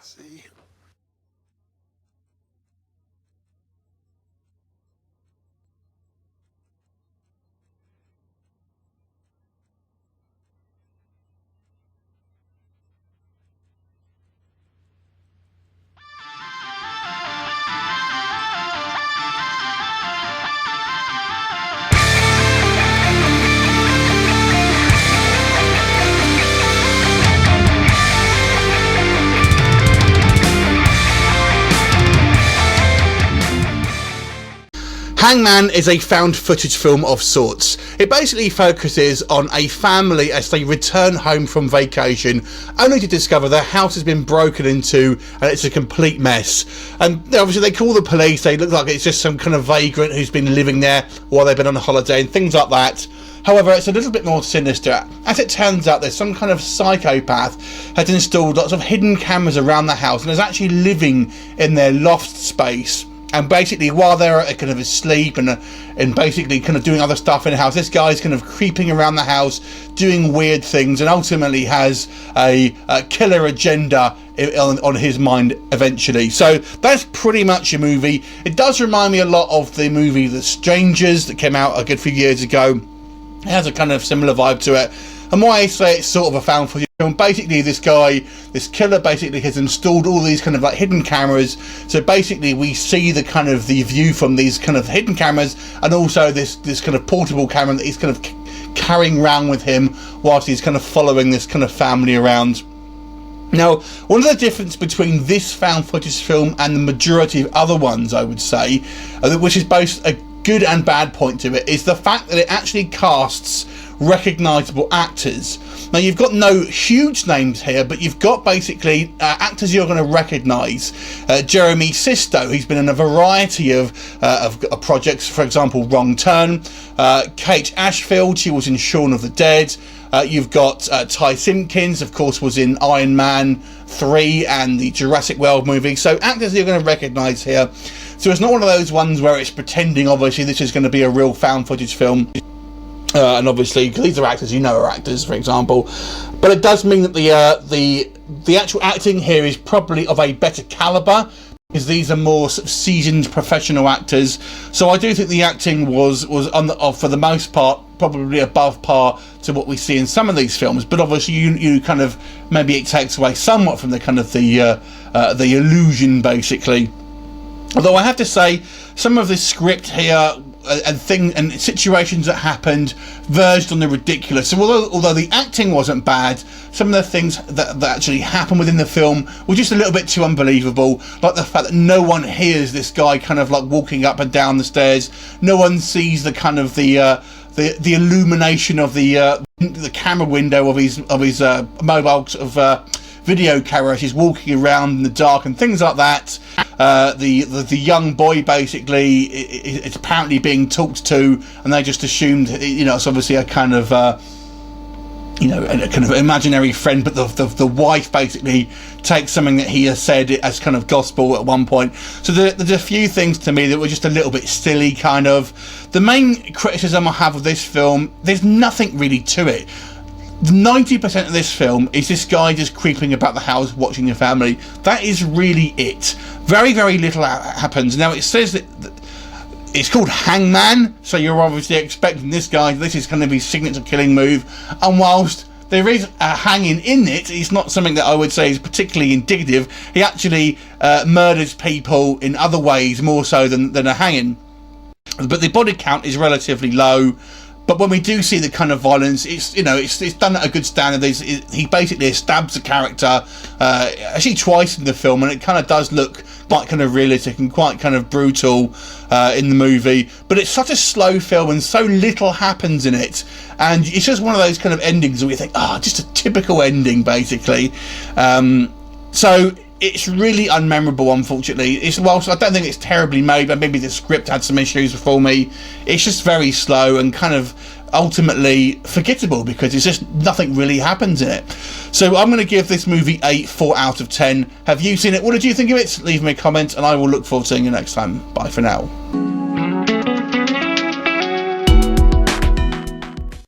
See? Hangman is a found footage film of sorts. It basically focuses on a family as they return home from vacation, only to discover their house has been broken into and it's a complete mess. And obviously they call the police. They look like it's just some kind of vagrant who's been living there while they've been on a holiday and things like that. However, it's a little bit more sinister. As it turns out, there's some kind of psychopath has installed lots of hidden cameras around the house and is actually living in their loft space. And basically, while they're kind of asleep and basically kind of doing other stuff in the house, this guy's kind of creeping around the house, doing weird things, and ultimately has a killer agenda on his mind eventually. So that's pretty much a movie. It does remind me a lot of the movie The Strangers that came out a good few years ago. It has a kind of similar vibe to it. And why I say it's sort of a found footage film, basically this killer basically has installed all these kind of like hidden cameras. So basically we see the kind of the view from these kind of hidden cameras, and also this kind of portable camera that he's kind of carrying around with him whilst he's kind of following this kind of family around. Now, one of the differences between this found footage film and the majority of other ones, I would say, which is both a good and bad point to it, is the fact that it actually casts recognisable actors. Now, you've got no huge names here, but you've got basically actors you're going to recognise. Jeremy Sisto, he's been in a variety of projects, for example, Wrong Turn. Kate Ashfield, she was in Shaun of the Dead. You've got Ty Simpkins, of course, was in Iron Man 3 and the Jurassic World movie. So actors you're going to recognise here. So it's not one of those ones where it's pretending, obviously, this is going to be a real found footage film. And obviously, because these are actors you know are actors, for example. But it does mean that the actual acting here is probably of a better calibre, because these are more sort of seasoned professional actors. So I do think the acting was for the most part probably above par to what we see in some of these films. But obviously you kind of, maybe it takes away somewhat from the kind of the illusion, basically. Although I have to say, some of the script here and situations that happened verged on the ridiculous. So although the acting wasn't bad, some of the things that actually happened within the film were just a little bit too unbelievable. Like the fact that no one hears this guy kind of like walking up and down the stairs. No one sees the kind of the illumination of the camera window of his mobile sort of video camera as he's walking around in the dark and things like that. The young boy basically is apparently being talked to, and they just assumed, it's obviously a kind of a kind of imaginary friend, but the wife basically takes something that he has said as kind of gospel at one point. So there's a few things to me that were just a little bit silly, kind of. The main criticism I have of this film, there's nothing really to it. 90% of this film is this guy just creeping about the house watching a family. That is really it. Very, very little happens. Now, it says that it's called Hangman, so you're obviously expecting this is going to be signature killing move. And whilst there is a hanging in it, it's not something that I would say is particularly indicative. He actually murders people in other ways more so than a hanging. But the body count is relatively low. But when we do see the kind of violence, it's done at a good standard. He basically stabs the character actually twice in the film, and it kind of does look quite kind of realistic and quite kind of brutal in the movie. But it's such a slow film and so little happens in it, and it's just one of those kind of endings where you think, just a typical ending, basically. So it's really unmemorable, unfortunately. Whilst I don't think it's terribly made, but maybe the script had some issues for me, it's just very slow and kind of ultimately forgettable because it's just nothing really happens in it. So I'm going to give this movie a 4 out of 10. Have you seen it? What did you think of it? Leave me a comment and I will look forward to seeing you next time. Bye for now.